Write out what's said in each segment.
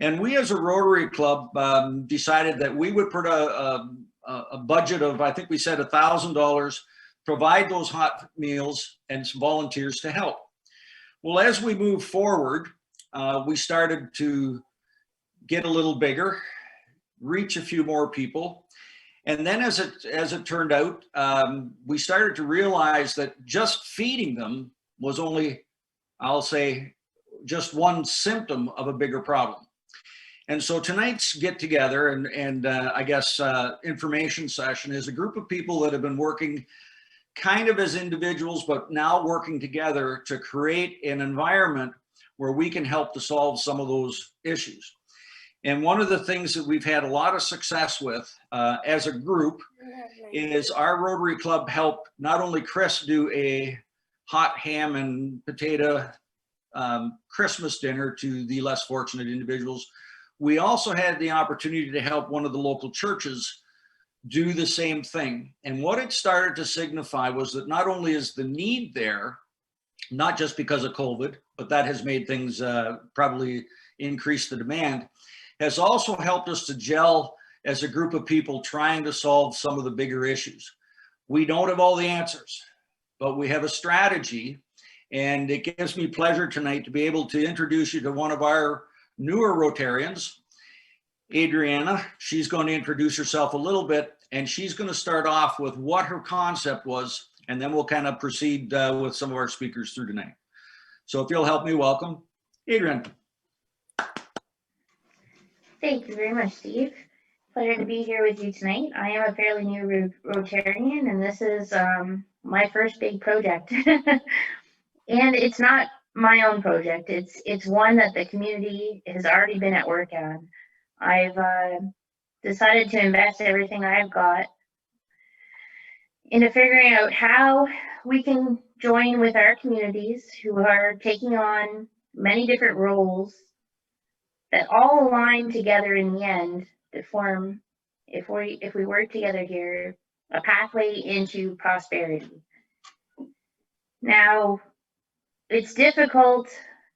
And we as a Rotary Club decided that we would put a budget of, I think we said $1,000, provide those hot meals and some volunteers to help. Well, as we move forward, we started to get a little bigger, reach a few more people. And then as it turned out, we started to realize that just feeding them was only, I'll say, just one symptom of a bigger problem. And so tonight's get together and I guess information session is a group of people that have been working kind of as individuals, but now working together to create an environment where we can help to solve some of those issues. And one of the things that we've had a lot of success with as a group is our Rotary Club helped not only Chris do a hot ham and potato Christmas dinner to the less fortunate individuals, we also had the opportunity to help one of the local churches do the same thing. And what it started to signify was that not only is the need there, not just because of COVID, but that has made things probably increase the demand, has also helped us to gel as a group of people trying to solve some of the bigger issues. We don't have all the answers, but we have a strategy, and it gives me pleasure tonight to be able to introduce you to one of our newer Rotarians, Adriana. She's going to introduce herself a little bit, and she's going to start off with what her concept was, and then we'll kind of proceed with some of our speakers through tonight. So if you'll help me welcome Adriana. Thank you very much, Steve. Pleasure to be here with you tonight. I am a fairly new Rotarian, and this is my first big project. And it's not my own project. It's one that the community has already been at work on. I've decided to invest everything I've got into figuring out how we can join with our communities who are taking on many different roles that all align together in the end to form, if we work together here, a pathway into prosperity. Now, it's difficult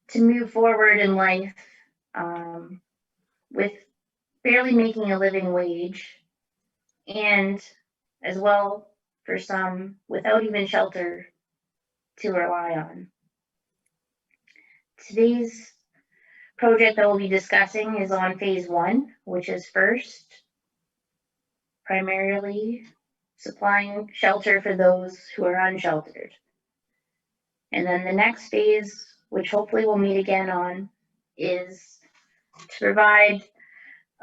to move forward in life with barely making a living wage, and as well for some without even shelter to rely on. Today's project that we'll be discussing is on phase 1, which is first primarily supplying shelter for those who are unsheltered. And then the next phase, which hopefully we'll meet again on, is to provide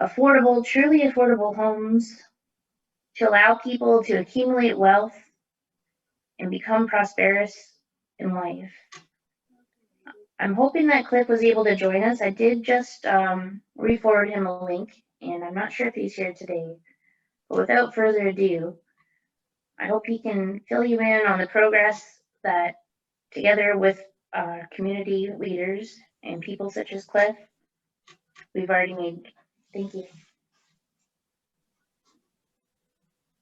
affordable, truly affordable homes to allow people to accumulate wealth and become prosperous in life. I'm hoping that Cliff was able to join us. I did just re-forward him a link, and I'm not sure if he's here today. But without further ado, I hope he can fill you in on the progress that, together with community leaders and people such as Cliff, we've already made. Thank you.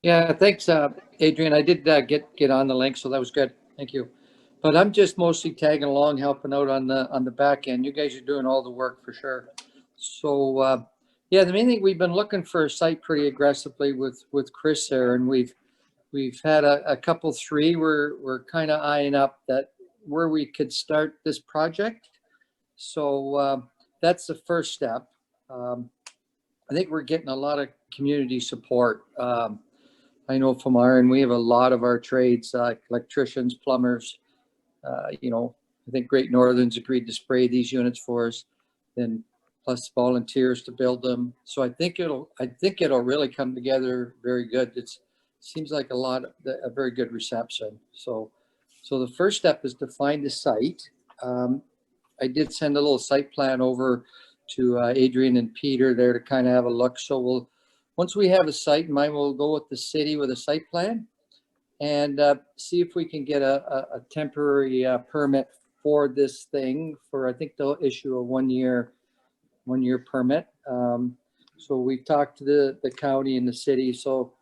Yeah, thanks, Adrian. I did get on the link, so that was good. Thank you. But I'm just mostly tagging along, helping out on the back end. You guys are doing all the work for sure. So yeah, the main thing, we've been looking for a site pretty aggressively with Chris there, and we've had a couple, 3 we're kind of eyeing up that where we could start this project. So that's the first step. I think we're getting a lot of community support. I know from our end, we have a lot of our trades, like electricians, plumbers. You know, I think Great Northern's agreed to spray these units for us, then plus volunteers to build them. So I think it'll really come together very good. It seems like a very good reception. So the first step is to find a site. I did send a little site plan over to Adrian and Peter there to kind of have a look. So once we have a site in mind, we'll go with the city with a site plan and see if we can get a temporary permit for this thing. For, I think they'll issue a one-year permit. So we've talked to the county and the city, so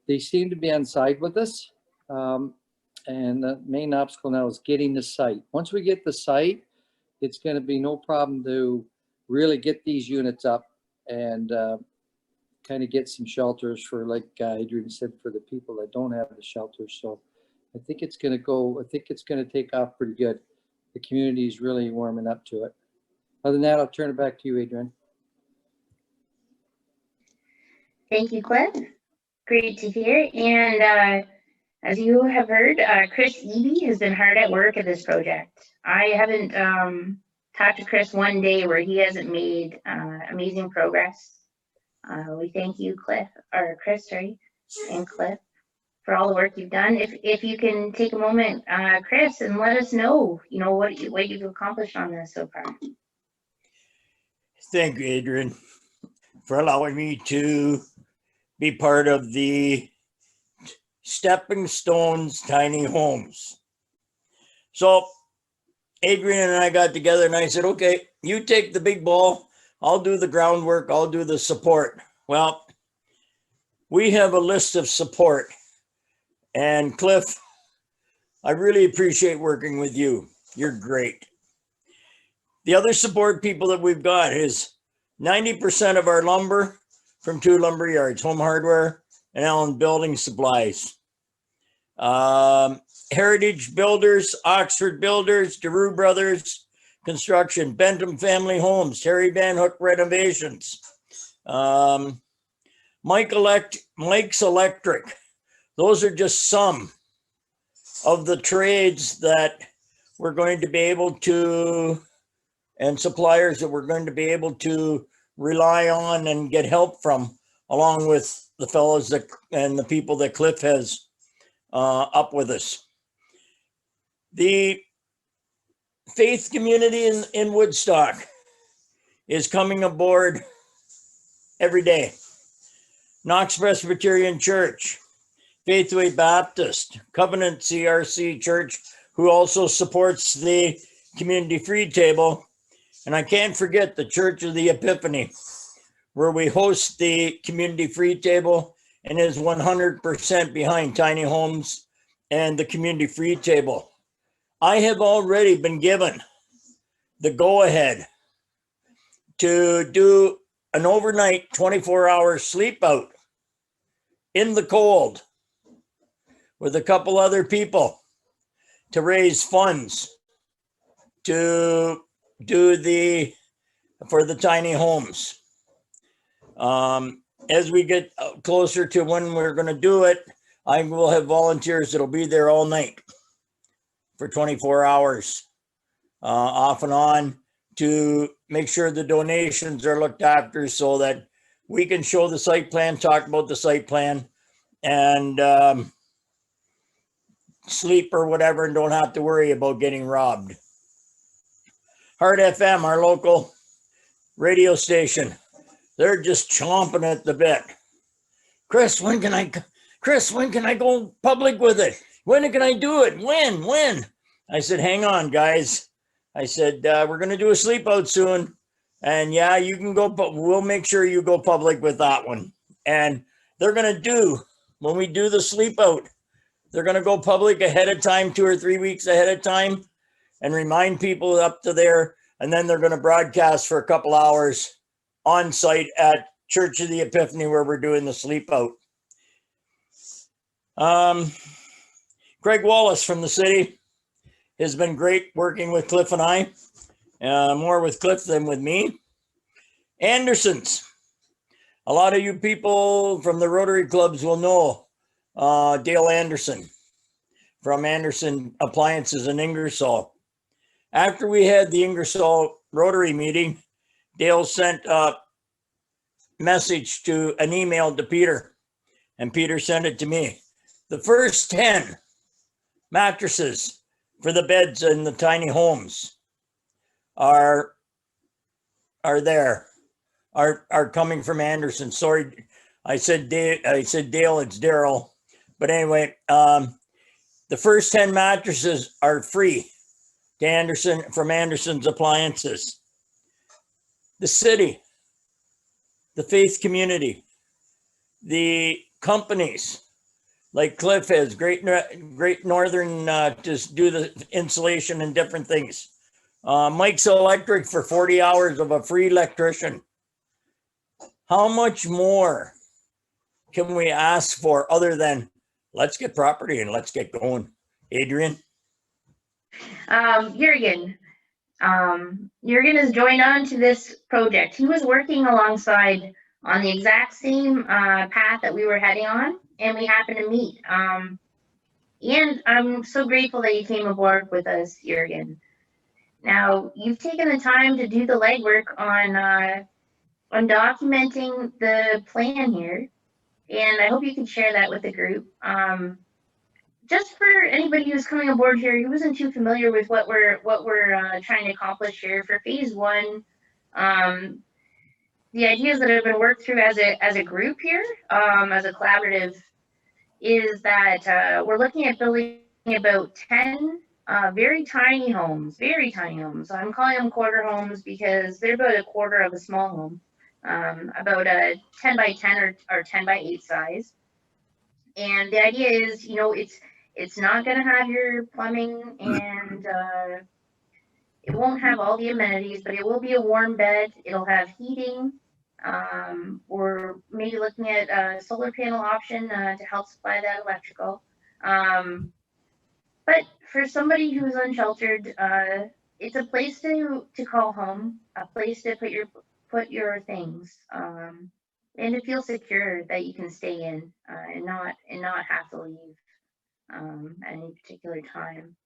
they seem to be on side with us. And the main obstacle now is getting the site. Once we get the site, it's going to be no problem to really get these units up and kind of get some shelters for, like Adrian said, for the people that don't have the shelters. So I think it's going to take off pretty good. The community is really warming up to it. Other than that, I'll turn it back to you, Adrian. Thank you, Cliff. Great to hear. And as you have heard, Chris Eby has been hard at work at this project. I haven't talked to Chris one day where he hasn't made amazing progress. We thank you, Chris, and Cliff, for all the work you've done. If you can take a moment, Chris, and let us know, what you've accomplished on this so far. Thank you, Adrian, for allowing me to be part of the Stepping Stones Tiny Homes. So Adrian and I got together and I said, okay, you take the big ball, I'll do the groundwork, I'll do the support. Well, we have a list of support. And Cliff, I really appreciate working with you. You're great. The other support people that we've got is 90% of our lumber from 2 lumber yards, Home Hardware and Allen Building Supplies. Heritage Builders, Oxford Builders, DeRue Brothers Construction, Bentham Family Homes, Terry Van Hook Renovations, Mike's Electric. Those are just some of the trades that we're going to be able to, and suppliers that we're going to be able to rely on and get help from, along with the fellows that and the people that Cliff has up with us. The faith community in Woodstock is coming aboard every day. Knox Presbyterian Church, Faithway Baptist, Covenant CRC Church, who also supports the Community Free Table. And I can't forget the Church of the Epiphany, where we host the Community Free Table and is 100% behind tiny homes and the Community Free Table. I have already been given the go-ahead to do an overnight 24-hour sleep out in the cold with a couple other people to raise funds to do for the tiny homes. As we get closer to when we're going to do it, I will have volunteers that'll be there all night for 24 hours, off and on, to make sure the donations are looked after so that we can show the site plan, talk about the site plan, and sleep or whatever, and don't have to worry about getting robbed. Heart FM, our local radio station, they're just chomping at the bit. Chris, when can I go public with it? When can I do it? When? I said, hang on, guys. I said, we're going to do a sleep out soon. And yeah, you can go, but we'll make sure you go public with that one. And they're going to when we do the sleep out, they're going to go public ahead of time, 2 or 3 weeks ahead of time, and remind people up to there. And then they're going to broadcast for a couple hours on site at Church of the Epiphany, where we're doing the sleep out. Craig Wallace from the city has been great working with Cliff and I, more with Cliff than with me. Anderson's. A lot of you people from the Rotary clubs will know Dale Anderson from Anderson Appliances in Ingersoll. After we had the Ingersoll Rotary meeting, Dale sent a message to an email to Peter, and Peter sent it to me. The first 10 mattresses for the beds in the tiny homes are coming from Anderson. Sorry, I said Dale, it's Daryl. But anyway, the first 10 mattresses are free to Anderson from Anderson's Appliances. The city, the faith community, the companies like Cliff has, Great Northern, to do the insulation and different things. Mike's Electric for 40 hours of a free electrician. How much more can we ask for other than let's get property and let's get going? Adrian? Jurgen. Jurgen has joined on to this project. He was working alongside on the exact same path that we were heading on, and we happened to meet. And I'm so grateful that you came aboard with us, Jurgen. Now, you've taken the time to do the legwork on documenting the plan here, and I hope you can share that with the group. Just for anybody who's coming aboard here who isn't too familiar with what we're trying to accomplish here for phase one, the ideas that have been worked through as a group here, as a collaborative, is that we're looking at building about 10 very tiny homes. I'm calling them quarter homes because they're about a quarter of a small home, about a 10 by 10 or 10 by 8 size. And the idea is, it's not going to have your plumbing, and it won't have all the amenities, but it will be a warm bed. It'll have heating. We're maybe looking at a solar panel option to help supply that electrical. But for somebody who's unsheltered, it's a place to call home, a place to put your things, and to feel secure that you can stay in and not have to leave at any particular time.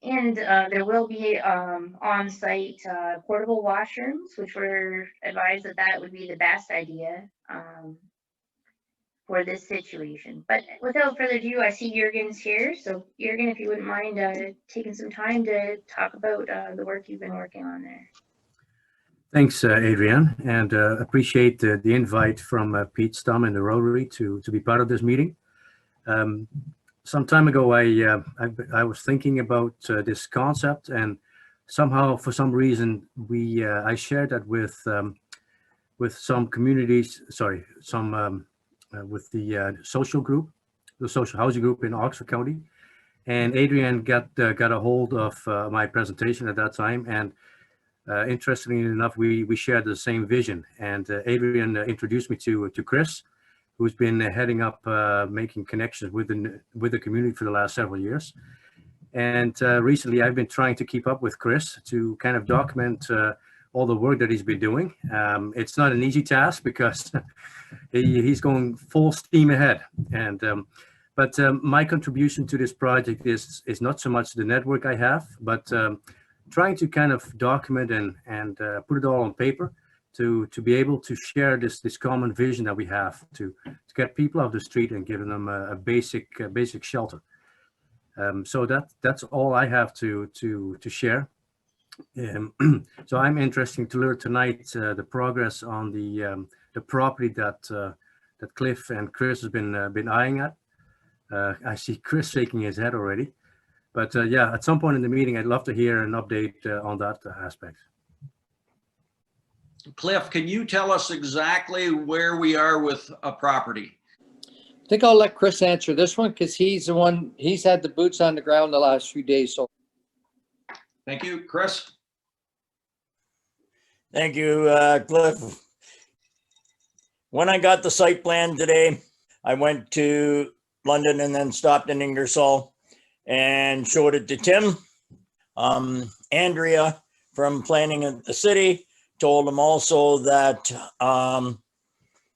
And there will be on-site portable washrooms, which we're advised that would be the best idea for this situation. But without further ado, I see Jurgen's here. So Jurgen, if you wouldn't mind taking some time to talk about the work you've been working on there. Thanks, Adrian, and appreciate the invite from Pete Stum and the Rotary to be part of this meeting. Some time ago, I was thinking about this concept, and somehow, for some reason, I shared that with some communities. With the social group, the social housing group in Oxford County, and Adrian got a hold of my presentation at that time, and interestingly enough, we shared the same vision. And Adrian introduced me to Chris, who's been heading up making connections with the community for the last several years. And recently, I've been trying to keep up with Chris to kind of document all the work that he's been doing. It's not an easy task because he's going full steam ahead. And but my contribution to this project is not so much the network I have, but trying to kind of document and put it all on paper to be able to share this common vision that we have to get people off the street and giving them a basic shelter. So that's all I have to share. So I'm interested to learn tonight the progress on the property that Cliff and Chris has been eyeing at. I see Chris shaking his head already, but yeah, at some point in the meeting, I'd love to hear an update on that aspect. Cliff, can you tell us exactly where we are with a property? I think I'll let Chris answer this one because he's had the boots on the ground the last few days. So Thank you, Chris. Thank you, Cliff. When I got the site plan today, I went to London and then stopped in Ingersoll and showed it to Tim. Andrea from planning at the city told him also that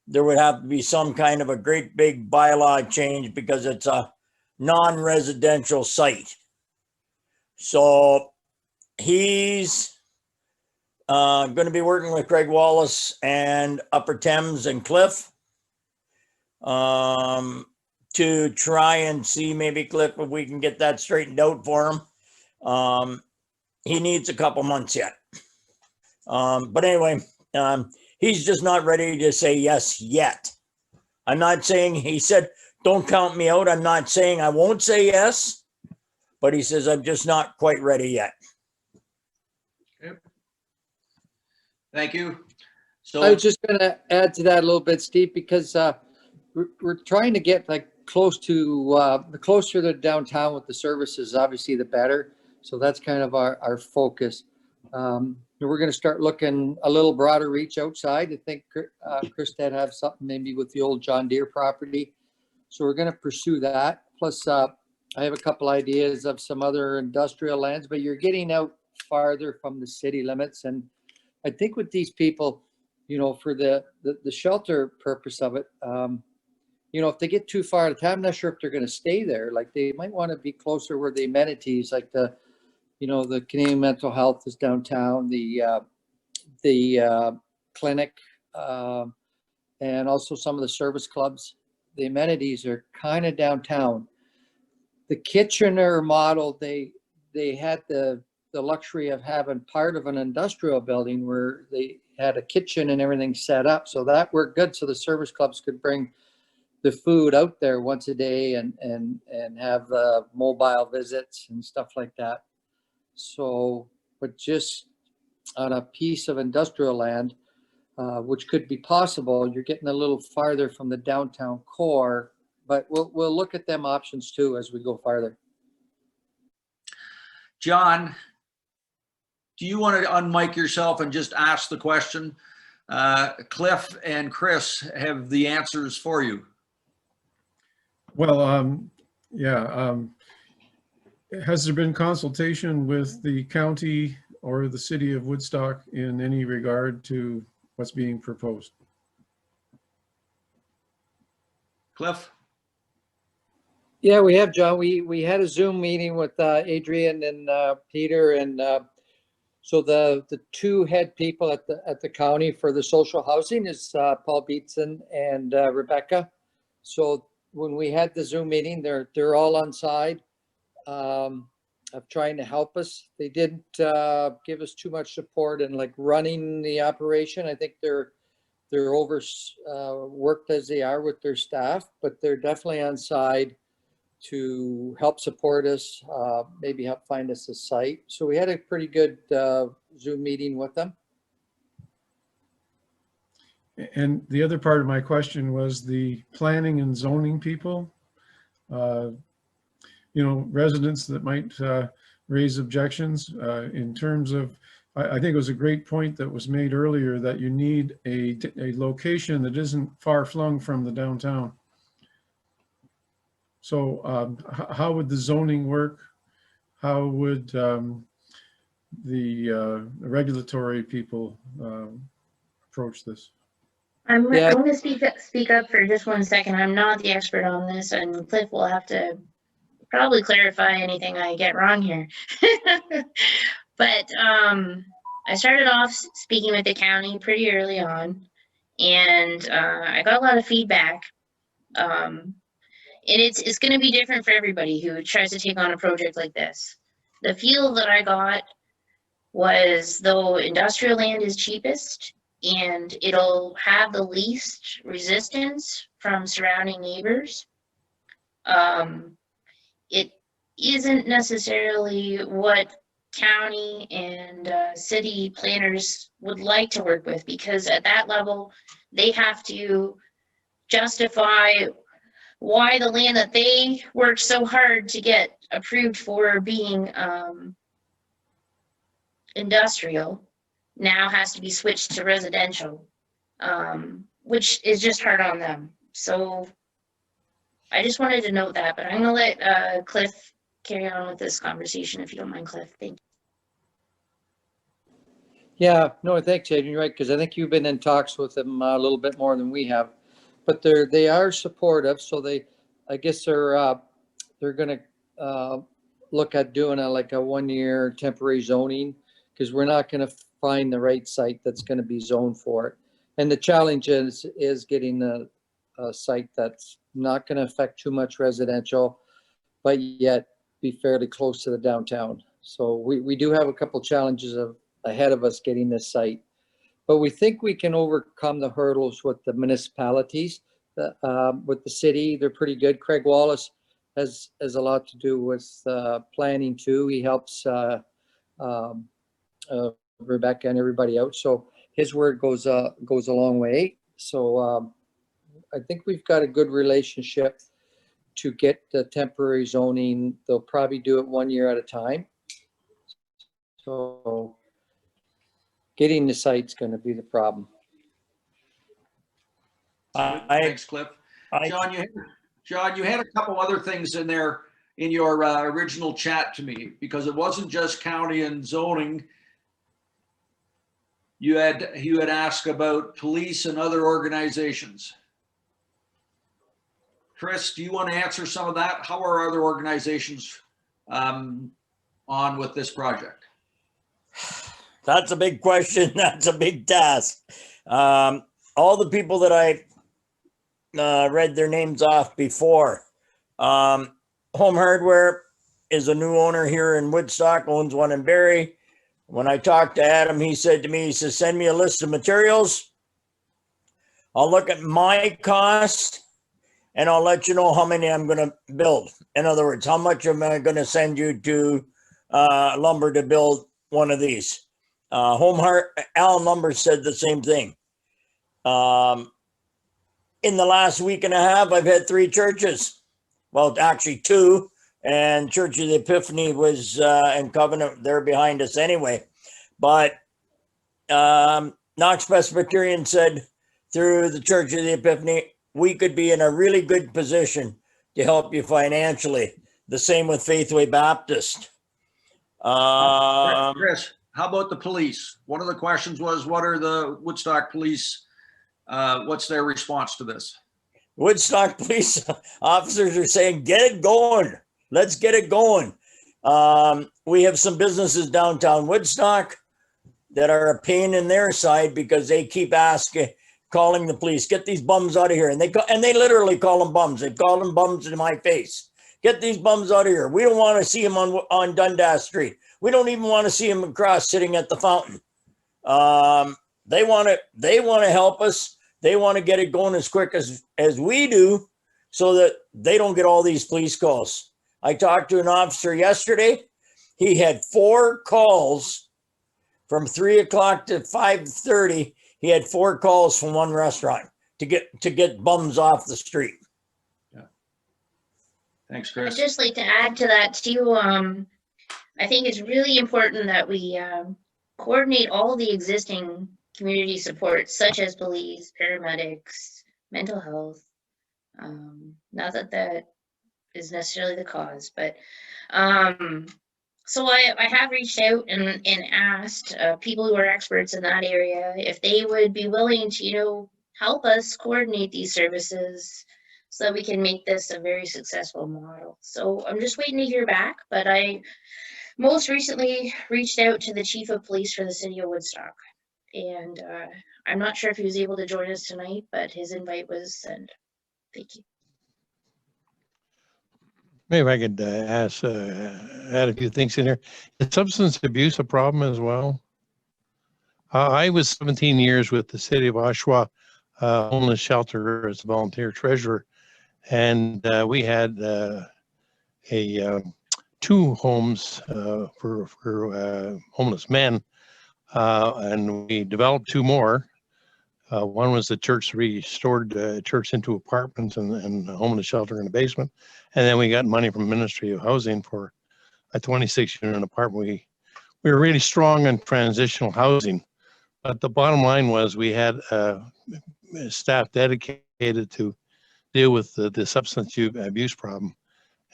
there would have to be some kind of a great big bylaw change because it's a non-residential site. So he's going to be working with Craig Wallace and Upper Thames and Cliff to try and see maybe, Cliff, if we can get that straightened out for him. He needs a couple months yet. But anyway, he's just not ready to say yes yet. I'm not saying, he said, don't count me out. I'm not saying I won't say yes, but he says, I'm just not quite ready yet. Okay. Thank you. So I was just going to add to that a little bit, Steve, because we're trying to get like close to the closer to downtown with the services, obviously the better. So that's kind of our focus. We're going to start looking a little broader reach outside. I think Christad have something maybe with the old John Deere property. So we're going to pursue that. Plus, I have a couple ideas of some other industrial lands, but you're getting out farther from the city limits. And I think with these people, you know, for the shelter purpose of it, you know, if they get too far out of town, I'm not sure if they're going to stay there. Like they might want to be closer where the amenities, like the, you know, the Canadian Mental Health is downtown, the clinic, and also some of the service clubs. The amenities are kind of downtown. The Kitchener model, they had the luxury of having part of an industrial building where they had a kitchen and everything set up. So that worked good. So the service clubs could bring the food out there once a day and have mobile visits and stuff like that. So, but just on a piece of industrial land, which could be possible, you're getting a little farther from the downtown core, but we'll look at them options too as we go farther. John, do you want to unmic yourself and just ask the question? Cliff and Chris have the answers for you. Well, yeah. Has there been consultation with the county or the city of Woodstock in any regard to what's being proposed? Cliff? Yeah, we have, John. We had a Zoom meeting with Adrian and Peter, and so the two head people at the county for the social housing is Paul Beetson and Rebecca. So when we had the Zoom meeting, they're all on side of trying to help us. They didn't give us too much support in like running the operation. I think they're worked as they are with their staff, but they're definitely on side to help support us, maybe help find us a site. So we had a pretty good Zoom meeting with them. And the other part of my question was the planning and zoning people, you know, residents that might raise objections in terms of, I think it was a great point that was made earlier that you need a location that isn't far flung from the downtown. So how would the zoning work? How would the regulatory people approach this? I'm Yeah. going to speak up for just 1 second. I'm not the expert on this, and Cliff will have to probably clarify anything I get wrong here. But I started off speaking with the county pretty early on, and I got a lot of feedback. And it's going to be different for everybody who tries to take on a project like this. The feel that I got was, though industrial land is cheapest and it'll have the least resistance from surrounding neighbors, it isn't necessarily what county and city planners would like to work with, because at that level, they have to justify why the land that they worked so hard to get approved for being industrial now has to be switched to residential, which is just hard on them. So I just wanted to note that, but I'm gonna let Cliff carry on with this conversation, if you don't mind, Cliff. Thank you. Yeah, no, thanks, Adrian. You're right, because I think you've been in talks with them a little bit more than we have, but they are supportive. So I guess they're going to look at doing a 1 year temporary zoning, because we're not going to find the right site that's going to be zoned for it. And the challenge is getting a site that's not going to affect too much residential, but yet be fairly close to the downtown. So we do have a couple challenges ahead of us getting this site, but we think we can overcome the hurdles with the municipalities, with the city. They're pretty good. Craig Wallace has a lot to do with planning too. He helps Rebecca and everybody out. So his word goes a long way. So I think we've got a good relationship to get the temporary zoning. They'll probably do it 1 year at a time. So getting the site's going to be the problem. Thanks, Cliff. John, you had a couple other things in there in your original chat to me, because it wasn't just county and zoning. You had asked about police and other organizations. Chris, do you want to answer some of that? How are other organizations on with this project? That's a big question. That's a big task. All the people that I read their names off before. Home Hardware is a new owner here in Woodstock, owns one in Barrie. When I talked to Adam, he said to me, he says, send me a list of materials. I'll look at my cost and I'll let you know how many I'm going to build. In other words, how much am I going to send you to lumber to build one of these? Allen Lumber said the same thing. In the last week and a half, I've had 3 churches. Well, actually 2. And Church of the Epiphany was in Covenant. They're behind us anyway. But Knox Presbyterian said through the Church of the Epiphany, we could be in a really good position to help you financially. The same with Faithway Baptist. Chris, how about the police? One of the questions was, what are the Woodstock police? What's their response to this? Woodstock police officers are saying, get it going. Let's get it going. We have some businesses downtown Woodstock that are a pain in their side because they keep calling the police, get these bums out of here. And they literally call them bums. They call them bums in my face. Get these bums out of here. We don't want to see them on Dundas Street. We don't even want to see them across sitting at the fountain. They want to help us. They want to get it going as quick as we do so that they don't get all these police calls. I talked to an officer yesterday. He had 4 calls from 3 o'clock to 5:30. He had 4 calls from one restaurant to get bums off the street. Yeah. Thanks, I'd Chris. just like to add to that too. I think it's really important that we coordinate all the existing community supports, such as police, paramedics, mental health. Not that that is necessarily the cause, but so I have reached out and asked people who are experts in that area if they would be willing to, help us coordinate these services so that we can make this a very successful model. So I'm just waiting to hear back, but I most recently reached out to the chief of police for the city of Woodstock. And I'm not sure if he was able to join us tonight, but his invite was sent. Thank you. Maybe I could add a few things in here. Is substance abuse a problem as well? I was 17 years with the city of Oshawa homeless shelter as a volunteer treasurer, and we had 2 homes for homeless men, and we developed 2 more. One was the church restored church into apartments and a homeless shelter in the basement. And then we got money from Ministry of Housing for a 26-unit apartment. We were really strong on transitional housing. But the bottom line was we had staff dedicated to deal with the substance abuse problem.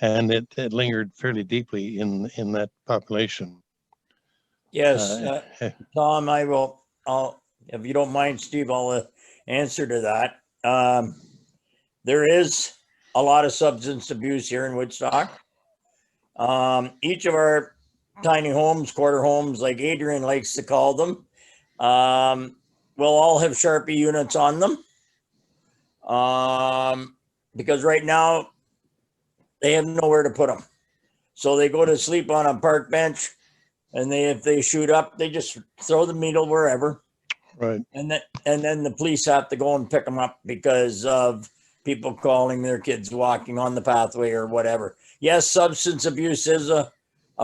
And it lingered fairly deeply in that population. Yes, Tom, I'll, if you don't mind, Steve, I'll answer to that. There is a lot of substance abuse here in Woodstock. Each of our tiny homes, quarter homes, like Adrian likes to call them, will all have Sharpie units on them. Because right now they have nowhere to put them. So they go to sleep on a park bench, and if they shoot up, they just throw the needle wherever. Right. And then the police have to go and pick them up because of people calling their kids walking on the pathway or whatever. Yes, substance abuse is a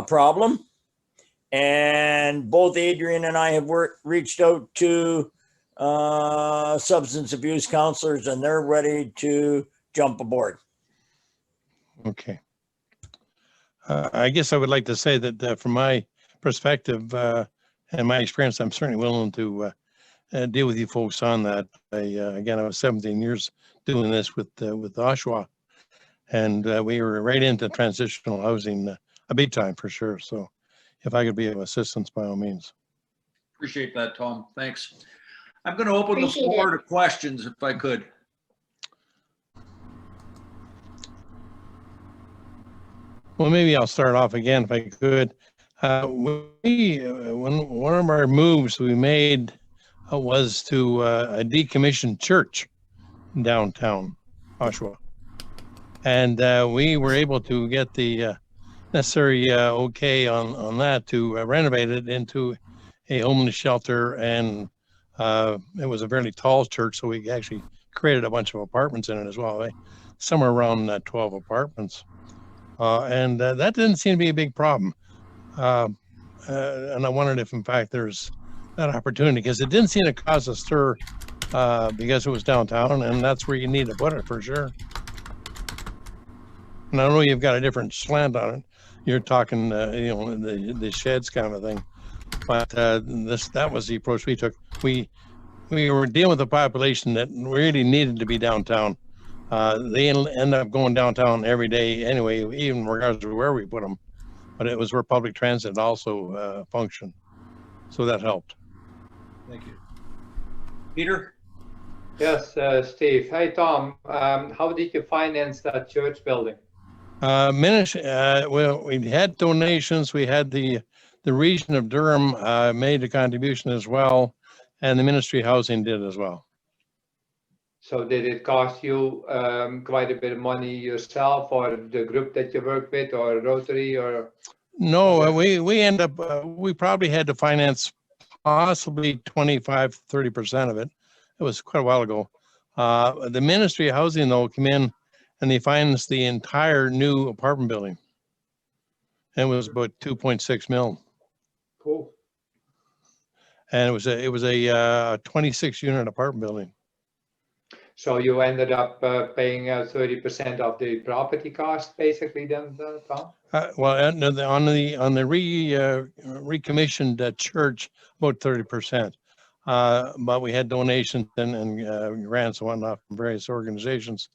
problem. And both Adrian and I have reached out to substance abuse counselors, and they're ready to jump aboard. Okay. I guess I would like to say that from my perspective and my experience, I'm certainly willing to deal with you folks on that. Again, I was 17 years doing this with Oshawa, and we were right into transitional housing a big time for sure. So if I could be of assistance, by all means. Appreciate that, Tom. Thanks. I'm going to open the Appreciate floor it. to questions if I could. Well, maybe I'll start off again if I could. One of our moves we made was to a decommissioned church downtown Oshawa. And we were able to get the necessary okay on that to renovate it into a homeless shelter. And it was a fairly tall church, so we actually created a bunch of apartments in it as well, somewhere around 12 apartments. And that didn't seem to be a big problem. And I wondered if, in fact, there's that opportunity, because it didn't seem to cause a stir because it was downtown, and that's where you need to put it for sure. And I know you've got a different slant on it. You're talking, the sheds kind of thing. But that was the approach we took. We were dealing with a population that really needed to be downtown. They end up going downtown every day anyway, even regardless of where we put them. But it was where public transit also functioned. So that helped. Thank you. Peter? Yes, Steve. Hey, Tom. How did you finance that church building? Well, we had donations. We had the region of Durham made a contribution as well, and the Ministry of Housing did as well. So did it cost you quite a bit of money yourself, or the group that you work with, or Rotary, or? No, we end up, we probably had to finance possibly 25-30% of it. It was quite a while ago. The Ministry of Housing, though, came in and they financed the entire new apartment building. And it was about 2.6 million. Cool. And it was a 26 unit apartment building. So you ended up paying 30% of the property cost, basically, then, Tom? Well, on the recommissioned church, about 30%. But we had donations and grants and whatnot from various organizations.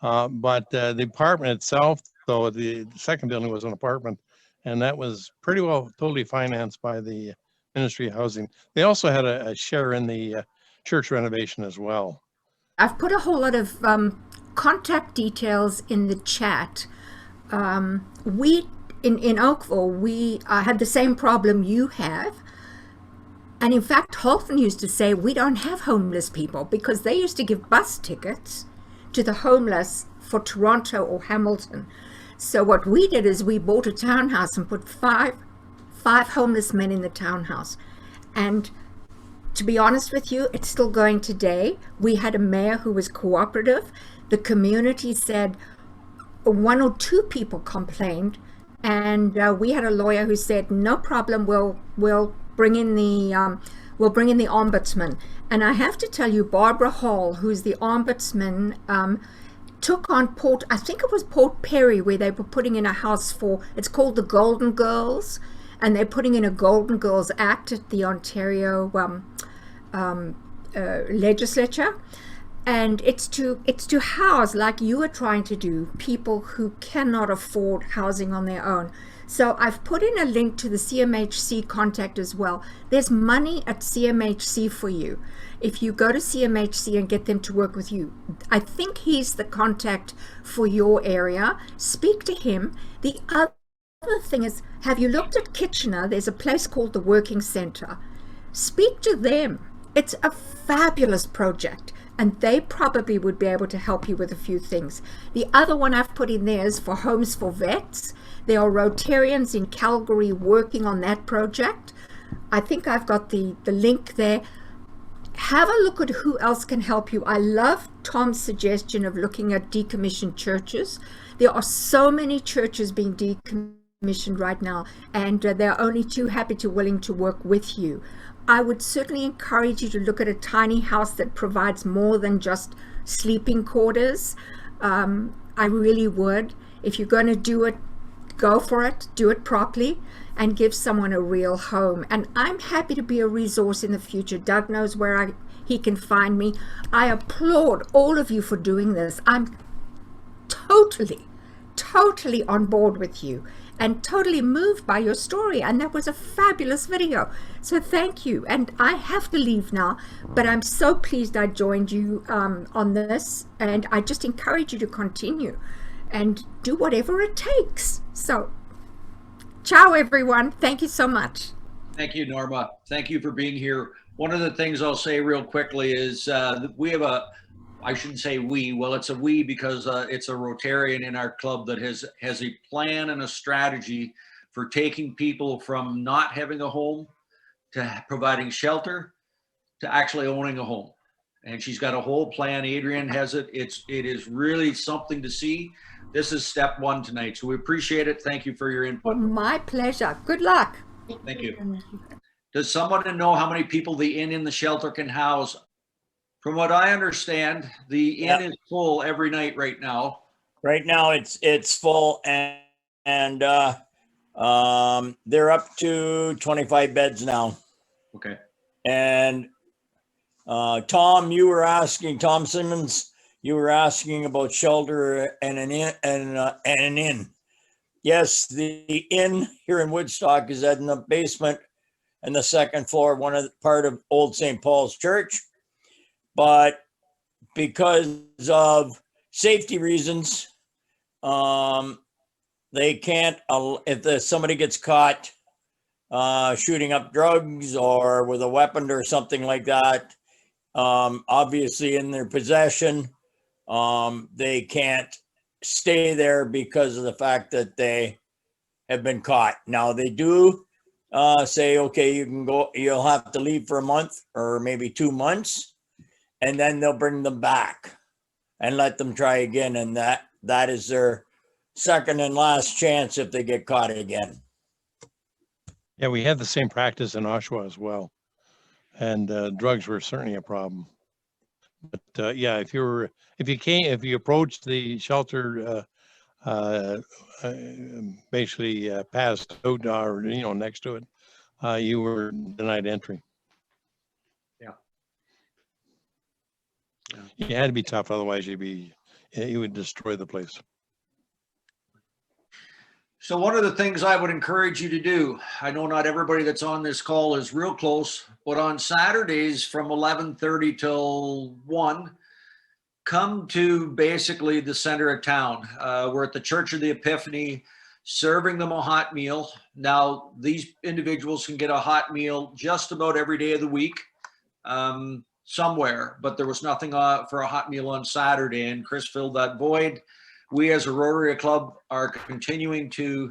But the apartment itself, though, the second building was an apartment, and that was pretty well totally financed by the Ministry of Housing. They also had a share in the church renovation as well. I've put a whole lot of contact details in the chat. We in Oakville, we had the same problem you have. And in fact, Halton used to say we don't have homeless people, because they used to give bus tickets to the homeless for Toronto or Hamilton. So what we did is we bought a townhouse and put five homeless men in the townhouse. And to be honest with you, it's still going today. We had a mayor who was cooperative. The community said 1 or 2 people complained, and we had a lawyer who said, no problem, we'll bring in the ombudsman. And I have to tell you, Barbara Hall, who's the ombudsman, took on I think it was Port Perry, where they were putting in a house it's called the Golden Girls, and they're putting in a Golden Girls Act at the Ontario legislature. And it's to house, like you are trying to do, people who cannot afford housing on their own. So I've put in a link to the CMHC contact as well. There's money at CMHC for you. If you go to CMHC and get them to work with you, I think he's the contact for your area. Speak to him. The other thing is, have you looked at Kitchener? There's a place called the Working Center. Speak to them. It's a fabulous project, and they probably would be able to help you with a few things. The other one I've put in there is for Homes for Vets. There are Rotarians in Calgary working on that project. I think I've got the link there. Have a look at who else can help you. I love Tom's suggestion of looking at decommissioned churches. There are so many churches being decommissioned right now, and they're only too happy to willing to work with you. I would certainly encourage you to look at a tiny house that provides more than just sleeping quarters. I really would. If you're going to do it, go for it, do it properly, and give someone a real home. And I'm happy to be a resource in the future. Doug knows where he can find me. I applaud all of you for doing this. I'm totally on board with you and totally moved by your story. And that was a fabulous video. So thank you. And I have to leave now, but I'm so pleased I joined you on this. And I just encourage you to continue and do whatever it takes. So ciao, everyone. Thank you so much. Thank you, Norma. Thank you for being here. One of the things I'll say real quickly is we have I shouldn't say we, well, it's a we because it's a Rotarian in our club that has a plan and a strategy for taking people from not having a home to providing shelter to actually owning a home. And she's got a whole plan. Adrian has it. It is really something to see. This is step one tonight. So we appreciate it. Thank you for your input. My pleasure. Good luck. Thank you. Does someone know how many people the inn in the shelter can house? From what I understand, the inn is full every night right now. Right now it's full, and they're up to 25 beds now. Okay. And Tom Simmons, you were asking about shelter and an inn. Yes, the inn here in Woodstock is in the basement and the second floor, part of Old St. Paul's Church. But because of safety reasons, they can't, if somebody gets caught shooting up drugs or with a weapon or something like that, obviously in their possession, they can't stay there because of the fact that they have been caught. Now they do say, okay, you can go, you'll have to leave for a month or maybe 2 months, and then they'll bring them back and let them try again. And that is their second and last chance if they get caught again. Yeah, we had the same practice in Oshawa as well. And drugs were certainly a problem. But yeah, if you approached the shelter basically past out or next to it, you were denied entry. You had to be tough, otherwise you would destroy the place. So one of the things I would encourage you to do, I know not everybody that's on this call is real close, but on Saturdays from 11:30 till 1, come to basically the center of town. We're at the Church of the Epiphany, serving them a hot meal. Now, these individuals can get a hot meal just about every day of the week. Somewhere, but there was nothing for a hot meal on Saturday, and Chris filled that void. We as a Rotary Club are continuing to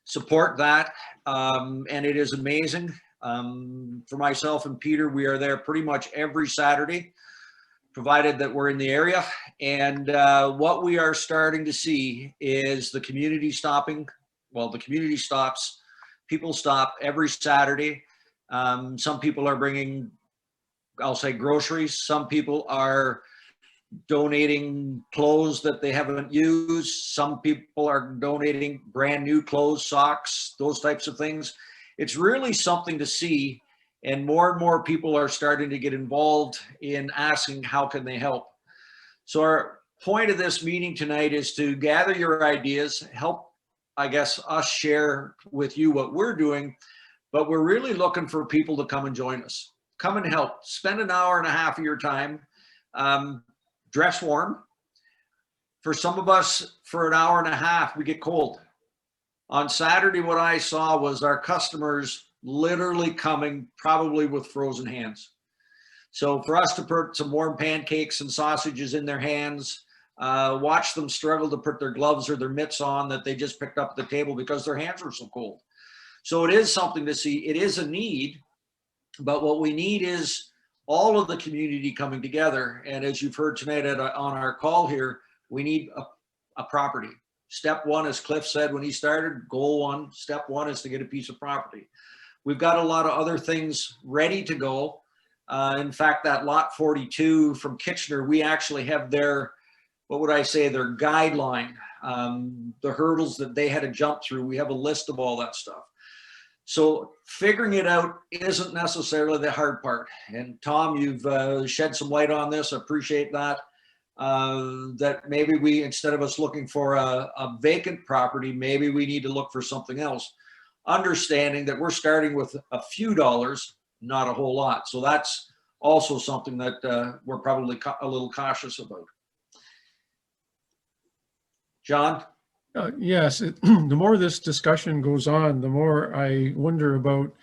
support that, and it is amazing. For myself and Peter, we are there pretty much every Saturday, provided that we're in the area. And what we are starting to see is the community stopping. Well, the community stops. People stop every Saturday. Some people are bringing, I'll say, groceries. Some people are donating clothes that they haven't used. Some people are donating brand new clothes, socks, those types of things. It's really something to see, and more people are starting to get involved in asking how can they help. So our point of this meeting tonight is to gather your ideas, help, I guess, us share with you what we're doing, but we're really looking for people to come and join us. Come and help. Spend an hour and a half of your time. Dress warm. For some of us, for an hour and a half, we get cold. On Saturday, what I saw was our customers literally coming probably with frozen hands. So for us to put some warm pancakes and sausages in their hands, watch them struggle to put their gloves or their mitts on that they just picked up at the table because their hands were so cold. So it is something to see. It is a need. But what we need is all of the community coming together. And as you've heard tonight on our call here, we need a property. Step one, as Cliff said when he started, goal one, step one is to get a piece of property. We've got a lot of other things ready to go. In fact, that lot 42 from Kitchener, we actually have their, what would I say, their guideline. the hurdles that they had to jump through. We have a list of all that stuff. So figuring it out isn't necessarily the hard part. And Tom, you've shed some light on this. I appreciate that. That maybe we, instead of us looking for a vacant property, maybe we need to look for something else. Understanding that we're starting with a few dollars, not a whole lot. So that's also something that we're probably a little cautious about. John? Yes, the more this discussion goes on, the more I wonder about,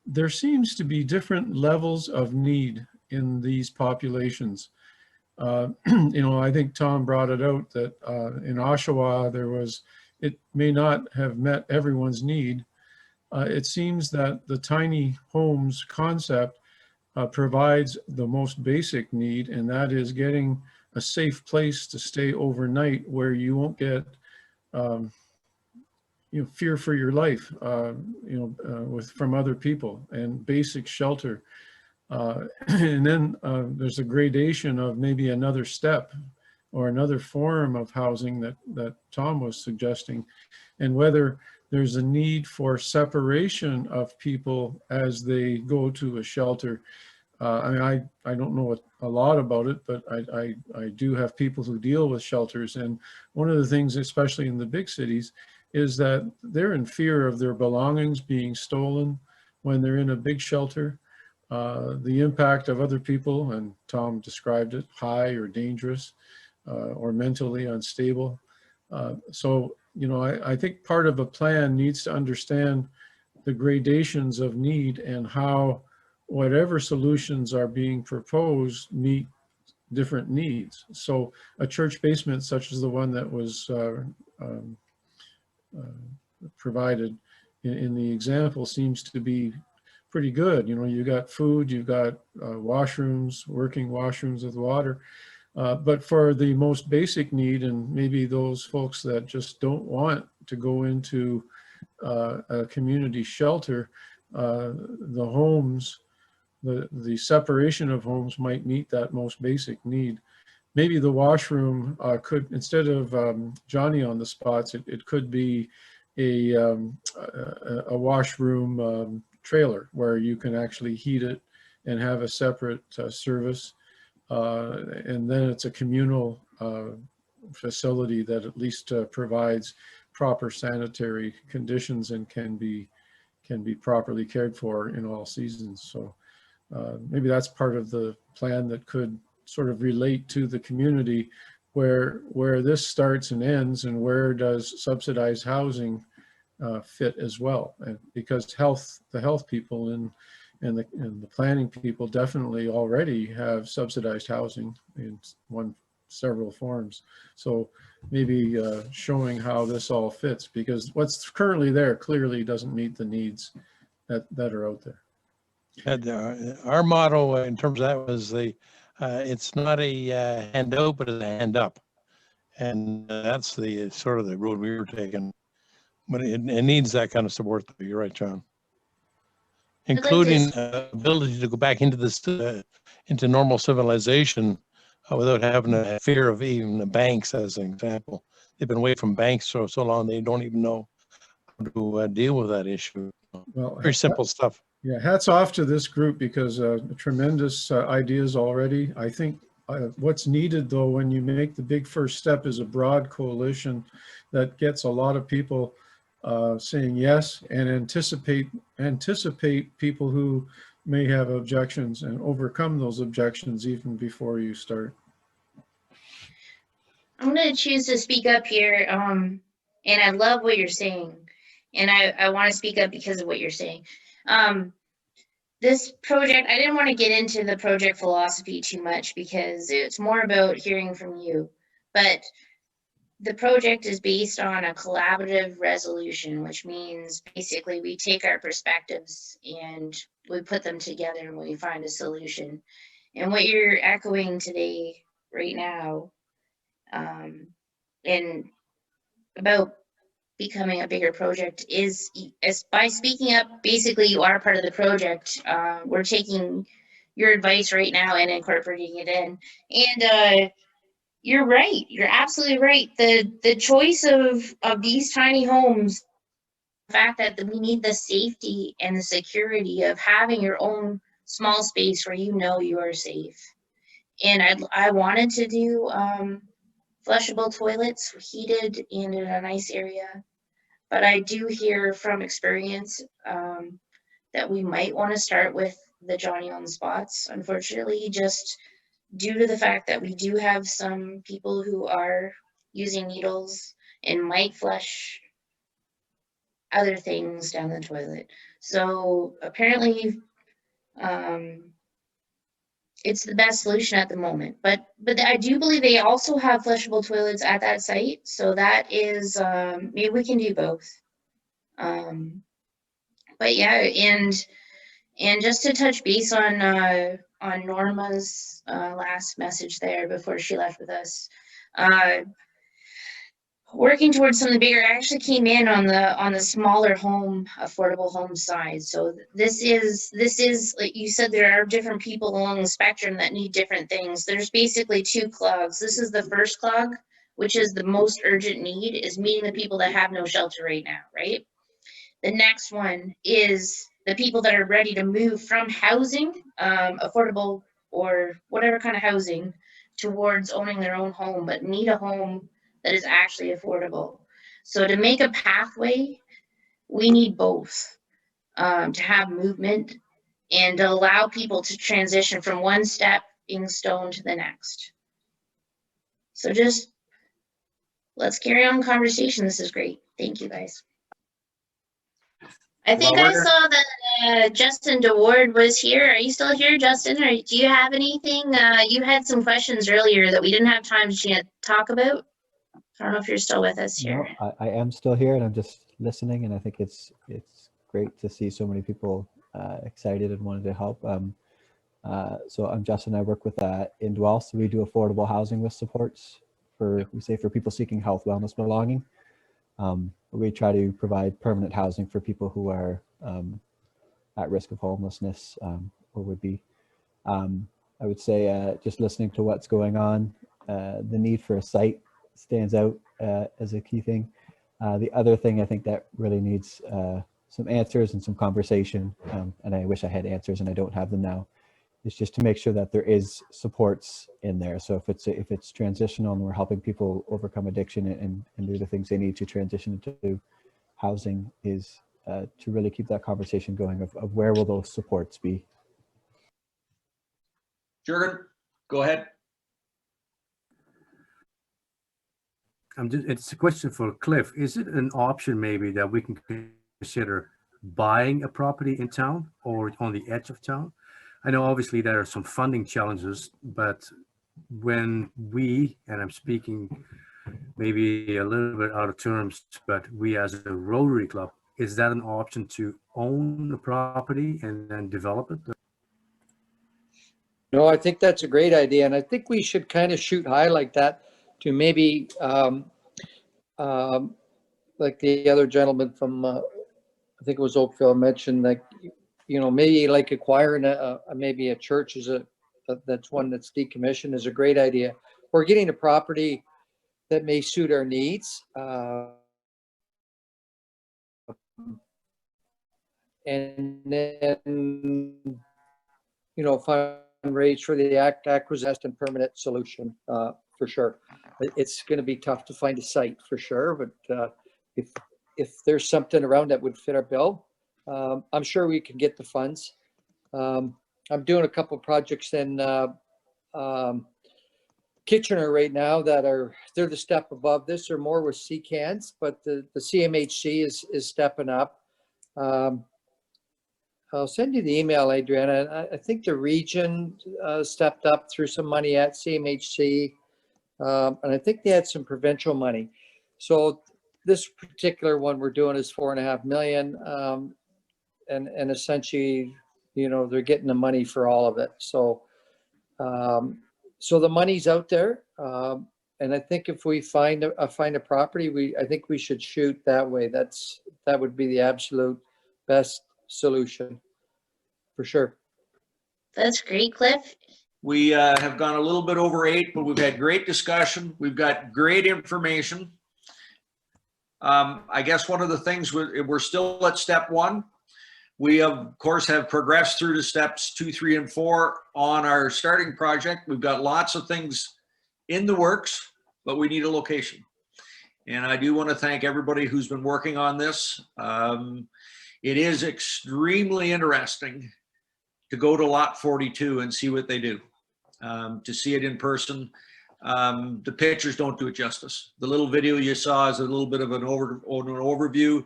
there seems to be different levels of need in these populations. I think Tom brought it out that in Oshawa, it may not have met everyone's need. It seems that the tiny homes concept provides the most basic need, and that is getting a safe place to stay overnight where you won't get fear for your life, from other people, and basic shelter. And then there's a gradation of maybe another step or another form of housing that Tom was suggesting, and whether there's a need for separation of people as they go to a shelter. I don't know a lot about it, but I do have people who deal with shelters. And one of the things, especially in the big cities, is that they're in fear of their belongings being stolen when they're in a big shelter. The impact of other people, and Tom described it, high or dangerous or mentally unstable. So, I think part of a plan needs to understand the gradations of need and how whatever solutions are being proposed meet different needs. So a church basement such as the one that was provided in the example seems to be pretty good. You got food, you've got washrooms, working washrooms with water. But for the most basic need, and maybe those folks that just don't want to go into a community shelter, the homes, the separation of homes might meet that most basic need. Maybe the washroom could, instead of Johnny on the spots, it could be a washroom trailer where you can actually heat it and have a separate service. And then it's a communal facility that at least provides proper sanitary conditions and can be properly cared for in all seasons. So maybe that's part of the plan that could sort of relate to the community where this starts and ends, and where does subsidized housing fit as well. And because the health people and the planning people definitely already have subsidized housing in several forms. So maybe showing how this all fits, because what's currently there clearly doesn't meet the needs that are out there. And, our motto in terms of that was it's not a handout, but it's a hand up. And that's the sort of the road we were taking. But it needs that kind of support. You're right, John. Including ability to go back into this into normal civilization without having a fear of even the banks, as an example. They've been away from banks so long they don't even know how to deal with that issue. Well, very simple stuff. Yeah, hats off to this group, because tremendous ideas already. I think what's needed, though, when you make the big first step, is a broad coalition that gets a lot of people saying yes, and anticipate people who may have objections and overcome those objections even before you start. I'm going to choose to speak up here, and I love what you're saying, and I want to speak up because of what you're saying. This project, I didn't want to get into the project philosophy too much because it's more about hearing from you, but the project is based on a collaborative resolution, which means basically we take our perspectives and we put them together and we find a solution. And what you're echoing today, right now, and about becoming a bigger project is by speaking up. Basically, you are part of the project. We're taking your advice right now and incorporating it in. And you're right. You're absolutely right. The choice of these tiny homes, the fact that we need the safety and the security of having your own small space where you know you are safe. And I wanted to do flushable toilets, heated and in a nice area. But I do hear from experience that we might want to start with the Johnny on the spots. Unfortunately, just due to the fact that we do have some people who are using needles and might flush other things down the toilet. So apparently, it's the best solution at the moment. But I do believe they also have flushable toilets at that site. So that is maybe we can do both. But yeah, and just to touch base on Norma's last message there before she left with us, working towards something bigger. I actually came in on the smaller home, affordable home side. So this is like you said, there are different people along the spectrum that need different things. There's basically two clogs. This is the first clog, which is the most urgent need, is meeting the people that have no shelter right now, right? The next one is the people that are ready to move from housing, affordable or whatever kind of housing, towards owning their own home, but need a home that is actually affordable. So to make a pathway, we need both, to have movement and to allow people to transition from one stepping stone to the next. So just let's carry on the conversation. This is great. Thank you, guys. I think I saw that Justin DeWard was here. Are you still here, Justin? Or do you have anything? You had some questions earlier that we didn't have time to talk about. I don't know if you're still with us here. No, I am still here, and I'm just listening. And I think it's great to see so many people excited and wanting to help. So I'm Justin. I work with Indwell. So we do affordable housing with supports for people seeking health, wellness, belonging. We try to provide permanent housing for people who are at risk of homelessness or would be. I would say just listening to what's going on, the need for a site stands out as a key thing. The other thing I think that really needs some answers and some conversation, and I wish I had answers and I don't have them now, is just to make sure that there is supports in there. So if it's transitional and we're helping people overcome addiction and do the things they need to transition into housing, is to really keep that conversation going of where will those supports be. Jürgen, go ahead. It's a question for Cliff. Is it an option maybe that we can consider buying a property in town or on the edge of town? I know obviously there are some funding challenges, but when we, and I'm speaking maybe a little bit out of terms, but we as a Rotary Club, is that an option to own the property and then develop it? No, I think that's a great idea. And I think we should kind of shoot high like that to maybe, like the other gentleman from, I think it was Oakville mentioned, like, maybe like acquiring maybe a church that's one that's decommissioned is a great idea. Or getting a property that may suit our needs. And then, fundraise for the acquisition and permanent solution for sure. It's going to be tough to find a site for sure, but if there's something around that would fit our bill, I'm sure we can get the funds. I'm doing a couple of projects in Kitchener right now they're the step above this, or more with CCANs, but the CMHC is stepping up. I'll send you the email, Adriana. I think the region stepped up through some money at CMHC, and I think they had some provincial money. So this particular one we're doing is $4.5 million, and essentially, they're getting the money for all of it. So, so the money's out there, and I think if we find a property, I think we should shoot that way. That would be the absolute best solution for sure. That's great, Cliff. We have gone a little bit over 8, but we've had great discussion. We've got great information. I guess one of the things we're still at step 1. We of course have progressed through to steps 2, 3, and 4 on our starting project. We've got lots of things in the works, but we need a location. And I do want to thank everybody who's been working on this. It is extremely interesting to go to lot 42 and see what they do. To see it in person. The pictures don't do it justice. The little video you saw is a little bit of an overview,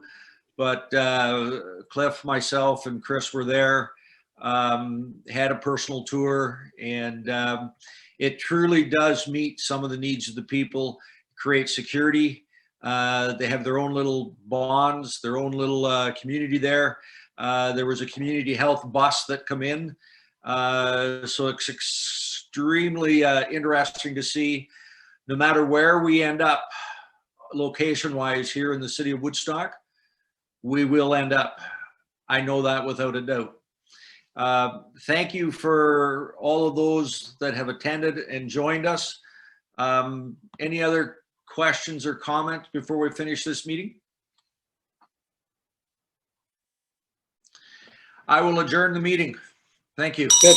but Cliff, myself, and Chris were there, had a personal tour, and it truly does meet some of the needs of the people, create security. They have their own little bonds, their own little community there. There was a community health bus that come in. So it's extremely interesting to see. No matter where we end up location-wise here in the city of Woodstock, we will end up. I know that without a doubt. Thank you for all of those that have attended and joined us. Any other questions or comments before we finish this meeting? I will adjourn the meeting. Thank you. Good.